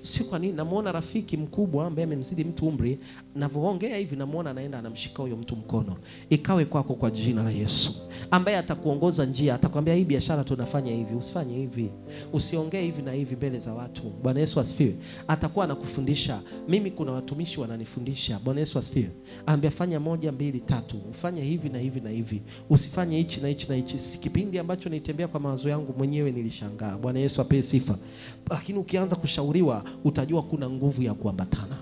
Speaker 1: Si kwa nini namuona rafiki mkubwa ambaye amemzidi mtu umri, navyoongea hivi namuona anaenda anamshika huyo mtu mkono. Ikawe kwako kwa jina la Yesu. Ambaye atakuongoza njia, atakwambia hii biashara tunafanya hivi, usifanye hivi, usiongee hivi na hivi mbele za watu. Bwana Yesu asifiwe. Atakuwa anakufundisha. Mimi kuna watumishi wananifundisha. Bwana Yesu asifiwe. Anambia fanya 1 2 3, ufanye hivi na hivi na hivi, usifanye hichi na hichi na hichi. Kipindi ambacho nitembea kwa mawazo yangu mwenyewe nilishangaa. Bwana Yesu apewe sifa. Lakini ukianza kushauriwa utajua kuna nguvu ya kuambatana.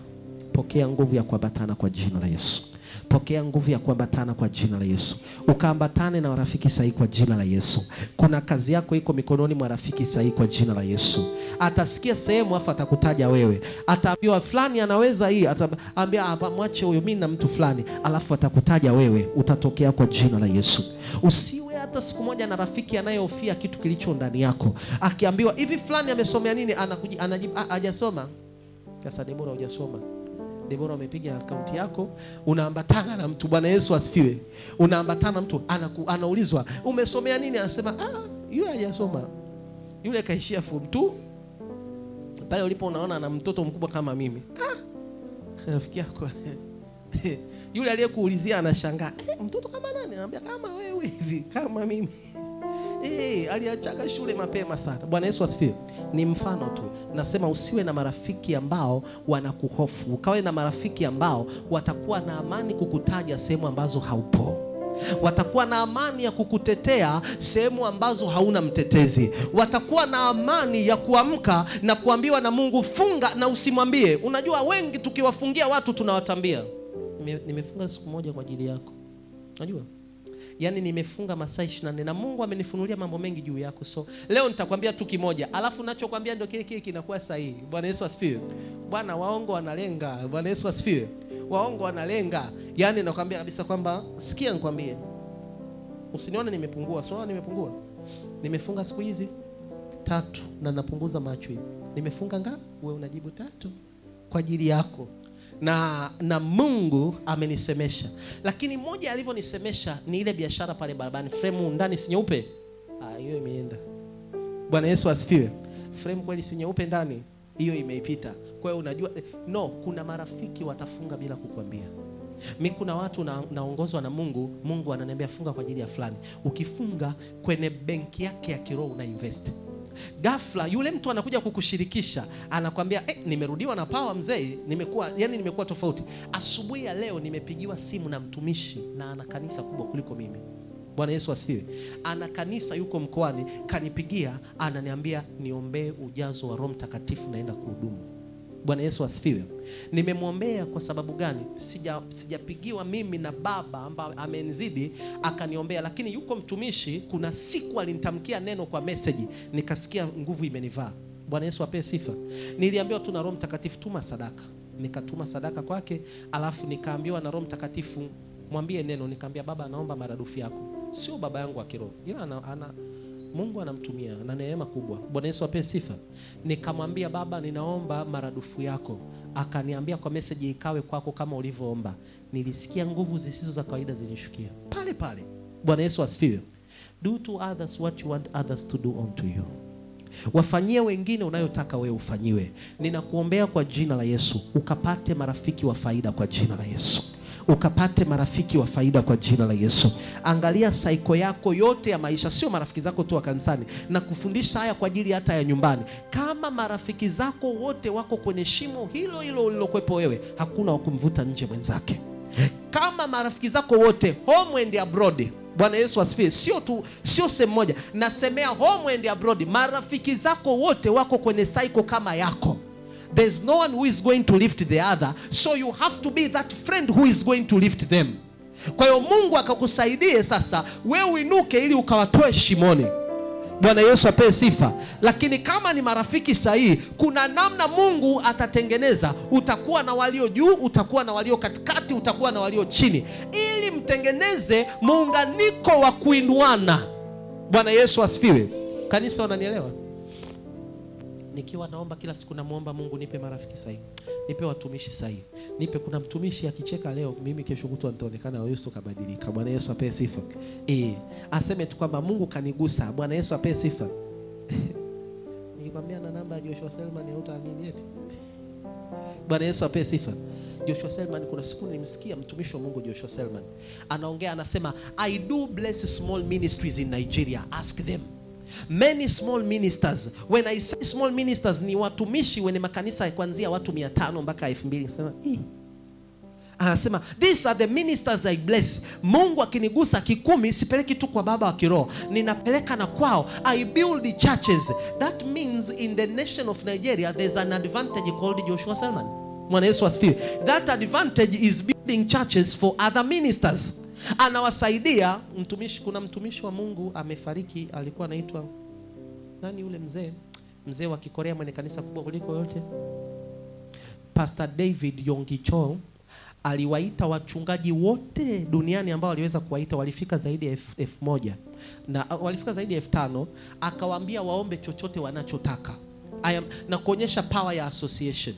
Speaker 1: Pokea nguvu ya kuambatana kwa jina la Yesu. Pokea nguvu ya kuambatana kwa jina la Yesu. Ukaambatane na rafiki sahihi kwa jina la Yesu. Kuna kazi yako iko mikononi mwa rafiki sahihi kwa jina la Yesu. Atasikia sehemu afa atakutaja wewe. Ataambiwa fulani anaweza hii, ataambia hapa mwache huyo, mimi na mtu fulani, alafu atakutaja wewe. Utatokea kwa jina la Yesu. Usiwe hata siku moja na rafiki anayehofia kitu kilicho ndani yako. Akiambiwa hivi fulani amesomea nini, anajibu hajasoma. Sasa Debora hujasoma. Debora umepiga akaunti yako, unaambatana na mtu. Bwana Yesu asifiwe. Unaambatana na mtu, anaulizwa umesomea nini, anasema yule hajasoma, yule kaishia form 2. Pale ulipo unaona na mtoto mkubwa kama mimi, rafiki yako yule aliyekuulizia anashangaa, mtoto kama nani? Anambia kama wewe hivi, kama mimi. Aliachaga shule mapema sana. Bwana Yesu asifiwe. Ni mfano tu. Nasema usiwe na marafiki ambao wanakuhofu. Ukawe na marafiki ambao watakuwa na amani kukutaja sehemu ambazo haupo. Watakuwa na amani ya kukutetea sehemu ambazo hauna mtetezi. Watakuwa na amani ya kuamka na kuambiwa na Mungu funga na usimwambie. Unajua wengi tukiwafungia watu tunawatambia, nimefunga siku moja kwa ajili yako. Unajua? Yaani nimefunga masaa 24 na Mungu amenifunulia mambo mengi juu yako. So leo nitakwambia tu kimoja, alafu ninachokwambia ndio kile kinakuwa sahihi. Bwana Yesu asifiwe. Bwana waongo wanalenga. Bwana Yesu asifiwe. Waongo wanalenga. Yaani nakwambia kabisa kwamba sikia nikwambie. Usinione nimepungua. So nimepungua. Nimefunga siku hizi 3 na napunguza macho hivi. Nimefunga ngapi? Wewe unajibu 3 kwa ajili yako. Na Mungu amenisemesha. Lakini moja alivyonisemesha ni ile biashara pale barabarani, frame ndani si nyeupe. Hiyo imeenda. Bwana Yesu asifiwe. Frame kweli si nyeupe ndani, hiyo imeipita. Kwa hiyo unajua kuna marafiki watafunga bila kukwambia. Mimi kuna watu naongozwa na Mungu, Mungu ananiambia funga kwa ajili ya fulani. Ukifunga kwenye benki yake ya kiroho una invest. Ghafla yule mtu anakuja kukushirikisha, anakuambia nimerudiwa na power mzee, nimekuwa tofauti. Asubuhi ya leo nimepigiwa simu na mtumishi na ana kanisa kubwa kuliko mimi. Bwana Yesu asifiwe. Ana kanisa yuko mkoani, kanipigia ananiambia niombee ujazo wa Roho Mtakatifu naenda kuhudumu. Bwana Yesu asifiwe. Nimemwombea kwa sababu gani? Sijapigiwa mimi na baba ambaye amenizidi akaniombea, lakini yuko mtumishi kuna siku alinitamkia neno kwa message, nikasikia nguvu imenivaa. Bwana Yesu apewe sifa. Niliambiwa tu na Roho Mtakatifu tuma sadaka. Nikatuma sadaka kwake, alafu nikaambiwa na Roho Mtakatifu mwambie neno. Nikaambia baba anaomba maradufu yako. Sio baba yangu wa kiroho, ila Mungu anamtumia na neema kubwa. Bwana Yesu apewe sifa. Nikamwambia baba ninaomba maradufu yako. Akaniambia kwa message ikawe kwako kama ulivyoomba. Nilisikia nguvu zisizo za kawaida zinishukia pale pale. Bwana Yesu asifiwe. Do to others what you want others to do unto you. Wafanyie wengine unayotaka wewe ufanyiwe. Ninakuombea kwa jina la Yesu ukapate marafiki wa faida kwa jina la Yesu. Ukapate marafiki wa faida kwa jina la Yesu. Angalia saiko yako yote ya maisha, sio marafiki zako tu wa kanisani, na kufundisha haya kwa ajili hata ya nyumbani. Kama marafiki zako wote wako kwenye shimo hilo hilo ulilokuepo wewe, hakuna wa kumvuta nje mwenzake. Kama marafiki zako wote home and abroad, Bwana Yesu asifiwe, sio sehemu moja, nasemea home and abroad, marafiki zako wote wako kwenye saiko kama yako, there's no one who is going to lift the other, so you have to be that friend who is going to lift them. Kwa hiyo Mungu akakusaidie sasa wewe uinuke ili ukawatoe shimoni. Bwana Yesu apewe sifa. Lakini kama ni marafiki sahihi, kuna namna Mungu atatengeneza. Utakuwa na walio juu, utakuwa na walio katikati, utakuwa na walio chini, ili mtengeneze muunganiko wa kuinuana. Bwana Yesu asifiwe. Kanisa wananielewa? Nikiwa naomba kila siku namuomba Mungu nipe marafiki sahihi, nipe watumishi sahihi, nipe. Kuna mtumishi akicheka leo, mimi kesho kutwa nitaonekana Yesu kabadilika. Bwana Yesu apewe sifa. Aseme tu kwamba Mungu kanigusa. Bwana Yesu apewe sifa. Nikikwambia na namba ya Joshua Selman ya utaamini eti. Bwana Yesu apewe sifa. Joshua Selman, kuna siku nilimsikia mtumishi wa Mungu Joshua Selman anaongea, anasema I do bless small ministries in Nigeria, ask them. Many small ministers, when I say small ministers, ni watumishi wenye makanisa kuanzia watu 500 mpaka 2000. Sema anasema these are the ministers I bless. Mungu akinigusa 10 sipeleki tu kwa baba wa kiroho, ninapeleka na kwao. I build churches. That means in the nation of Nigeria there's an advantage called Joshua Selman. Bwana Yesu asifiwe. That advantage is building churches for other ministers. Anawasaidia mtumishi. Kuna mtumishi wa Mungu amefariki, alikuwa anaitwa nani yule mzee wa Kikorea mwenye kanisa kubwa kuliko yote, Pastor David Yonggi-Cho. Aliwaita wachungaji wote duniani ambao aliweza kuwaita, walifika zaidi ya 1000 na walifika zaidi ya 5000. Akawaambia waombe chochote wanachotaka, na kuonyesha power ya association.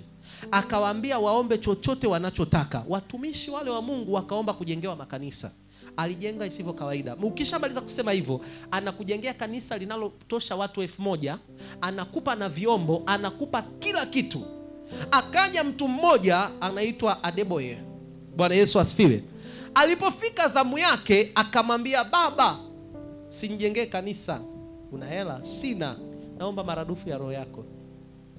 Speaker 1: Akawaambia waombe chochote wanachotaka. Watumishi wale wa Mungu wakaomba kujengewa makanisa. Alijenga isivyo kawaida. Ukishamaliza kusema hivyo, anakujengea kanisa linalotosha watu 1000, anakupa na vyombo, anakupa kila kitu. Akaja mtu mmoja anaitwa Adeboye. Bwana Yesu asifiwe. Alipofika zamu yake akamwambia, baba, sinijengee kanisa, una hela? Sina, naomba maradufu ya roho yako.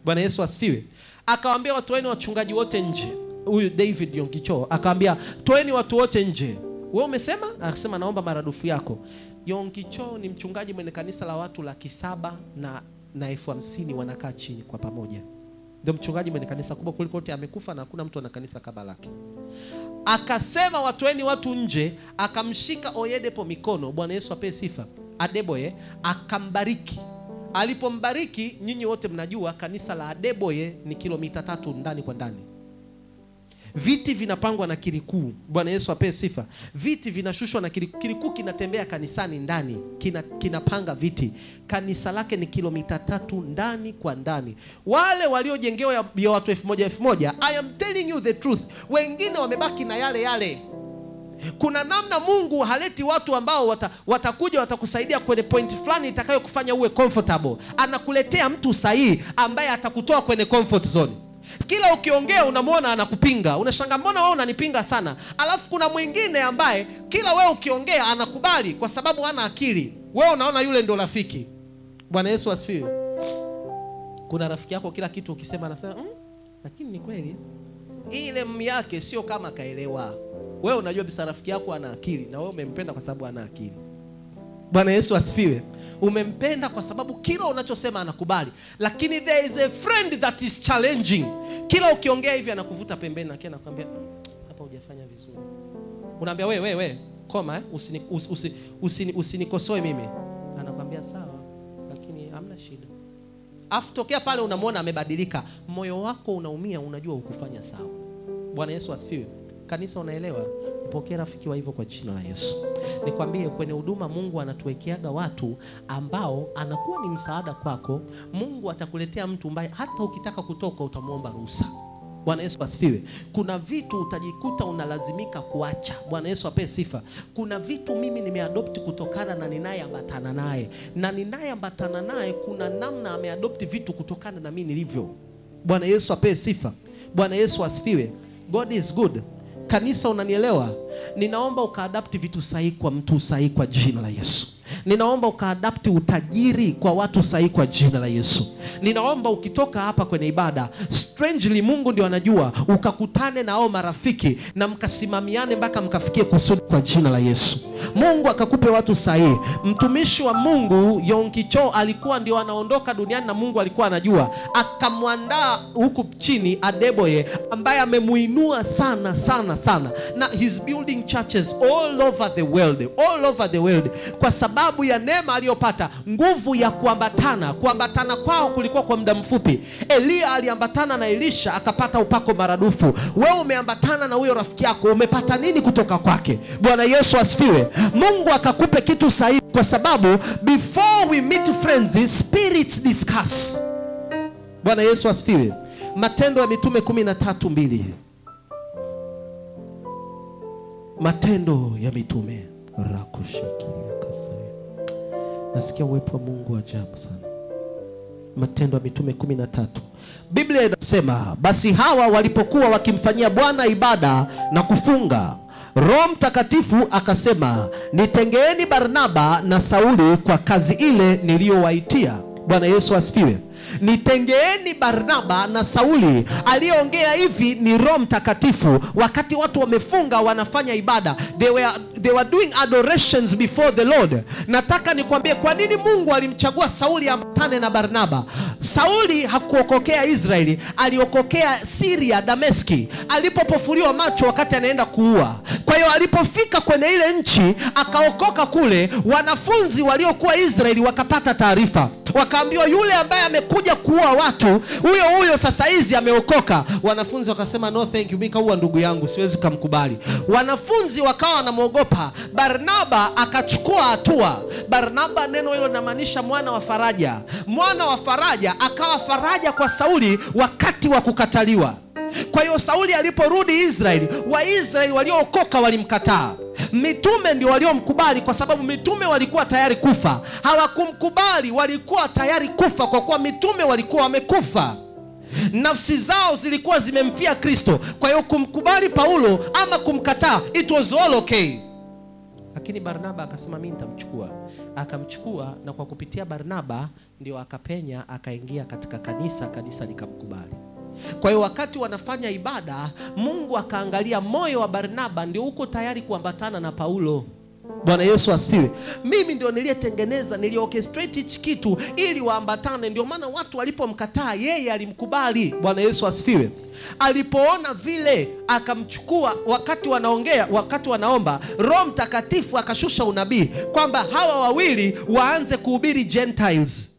Speaker 1: Bwana Yesu asifiwe. Akawaambia watoeni wachungaji wote nje. Huyu David Yonggi-Cho akawaambia toeni watu wote nje. Wewe umesema? Akasema naomba maradufu yako. Yonggi-Cho ni mchungaji mwenye kanisa la watu 700 na 50,000 wanakaa chini kwa pamoja. Ndio mchungaji mwenye kanisa kubwa kuliko wote, amekufa na hakuna mtu ana kanisa kama lake. Akasema watoeni watu nje, akamshika Oyedepo mikono. Bwana Yesu apewe sifa. Adeboye akambariki. Alipombariki, nyinyi wote mnajua kanisa la Adeboye ni kilomita 3 ndani kwa ndani. Viti vinapangwa na kirikuu. Bwana Yesu apewe sifa. Viti vinashushwa na kirikuu kinatembea kanisani ndani, kinapanga viti. Kanisa lake ni kilomita 3 ndani kwa ndani. Wale waliojengewa ya watu 1000, I am telling you the truth, wengine wamebaki na yale. Kuna namna Mungu haleti watu ambao watakuja watakusaidia kwenye point fulani itakayo kufanya uwe comfortable. Anakuletea mtu sahihi ambaye atakutoa kwenye comfort zone. Kila ukiongea unamuona anakupinga. Unashangaa mbona wewe unanipinga sana? Alafu kuna mwingine ambaye kila wewe ukiongea anakubali kwa sababu hana akili. Wewe unaona yule ndo rafiki. Bwana Yesu asifiwe. Kuna rafiki yako kila kitu ukisema anasema lakini ni kweli. Ile yake sio kama kaelewa. Wewe unajua bisa rafiki yako ana akili na wewe umempenda kwa sababu ana akili. Bwana Yesu asifiwe. Umempenda kwa sababu kila unachosema anakubali. Lakini there is a friend that is challenging. Kila ukiongea hivi anakuvuta pembeni na kile anakuambia hapa hujafanya vizuri. Unaambia wewe koma usinikosoe mimi. Anakuambia sawa, lakini hamna shida. Afu tokea pale unamwona amebadilika, moyo wako unaumia, unajua ukufanya sawa. Bwana Yesu asifiwe. Kanisa, unaelewa? Pokea rafiki wa hivyo kwa jina la Yesu. Nikwambie, kwenye huduma Mungu anatuwekeaga watu ambao anakuwa ni msaada kwako. Mungu atakuletea mtu ambaye hata ukitaka kutoka utamuomba ruhusa. Bwana Yesu asifiwe. Kuna vitu utajikuta unalazimika kuacha. Bwana Yesu ape sifa. Kuna vitu mimi nimeadopt kutokana na ninayeambatana naye. Na ninayeambatana naye kuna namna ameadopt vitu kutokana na mimi nilivyo. Bwana Yesu ape sifa. Bwana Yesu asifiwe. God is good. Kanisa, unanielewa? Ninaomba ukaadapti vitu sahihi kwa mtu sahihi kwa jina la Yesu. Ninaomba ukaadapti utajiri kwa watu sahihi kwa jina la Yesu. Ninaomba ukitoka hapa kwenye ibada, strangely Mungu ndio anajua, ukakutane na hao marafiki na mkasimamiane mpaka mkafikie kusudi kwa jina la Yesu. Mungu akakupe watu sahihi. Mtumishi wa Mungu Yong Kicho alikuwa ndio anaondoka duniani na Mungu alikuwa anajua. Akamwandaa huku chini Adeboye ambaye amemuinua sana sana sana. Na he's building churches all over the world. All over the world. Kwa sababu ya neema aliyopata, nguvu ya kuambatana kwao kulikuwa kwa muda mfupi. Elia aliambatana na Elisha akapata upako maradufu. Wewe umeambatana na huyo rafiki yako, umepata nini kutoka kwake? Bwana Yesu asifiwe. Mungu akakupe kitu sahihi, kwa sababu before we meet friends, spirits discuss. Bwana Yesu asifiwe. Matendo ya Mitume 13:2. Matendo ya Mitume. Nasikia uwepo wa Mungu ajabu sana. Matendo ya Mitume 13. Biblia inasema, basi hawa walipokuwa wakimfanyia Bwana ibada na kufunga, Roho Mtakatifu akasema, nitengeeni Barnaba na Sauli kwa kazi ile niliyowaitia. Bwana Yesu asifiwe. Nitengeeni Barnaba na Sauli. Aliyeongea hivi ni Roho Mtakatifu. Wakati watu wamefunga wanafanya ibada, they were doing adorations before the Lord. Nataka nikwambie kwa nini Mungu alimchagua Sauli ambatane na Barnaba. Sauli hakuokokea Israeli, aliokokea Syria, Dameski. Alipopofuliwa macho wakati anaenda kuua. Kwa hiyo alipofika kwenye ile nchi akaokoka kule, wanafunzi waliokuwa Israeli wakapata taarifa. Wakaambiwa yule ambaye amekuja kuua watu, huyo sasa hizi ameokoka. Wanafunzi wakasema, no thank you, mimi kaua ndugu yangu, siwezi kumkubali. Wanafunzi wakawa wanamuogopa. Barnaba akachukua hatua. Barnaba, neno hilo linamaanisha mwana wa faraja. Mwana wa faraja akawa faraja kwa Sauli wakati wa kukataliwa. Kwa hiyo Sauli aliporudi Israeli, Waisraeli waliookoka walimkataa. Mitume ndio waliomkubali, kwa sababu mitume walikuwa tayari kufa. Hawakumkubali, walikuwa tayari kufa kwa kuwa mitume walikuwa wamekufa. Nafsi zao zilikuwa zimemfia Kristo. Kwa hiyo kumkubali Paulo ama kumkataa, it was all okay. Lakini Barnaba akasema mimi nitamchukua. Akamchukua, na kwa kupitia Barnaba ndio akapenya akaingia katika kanisa likamkubali. Kwa hiyo wakati wanafanya ibada, Mungu akaangalia moyo wa Barnaba ndio uko tayari kuambatana na Paulo. Bwana Yesu asifiwe. Mimi ndio niliyetengeneza, niliorchestrate hichi kitu ili waambatane. Ndio maana watu walipomkataa yeye alimkubali. Bwana Yesu asifiwe. Alipoona vile akamchukua. Wakati wanaongea, wakati wanaomba, Roho Mtakatifu akashusha unabii kwamba hawa wawili waanze kuhubiri Gentiles.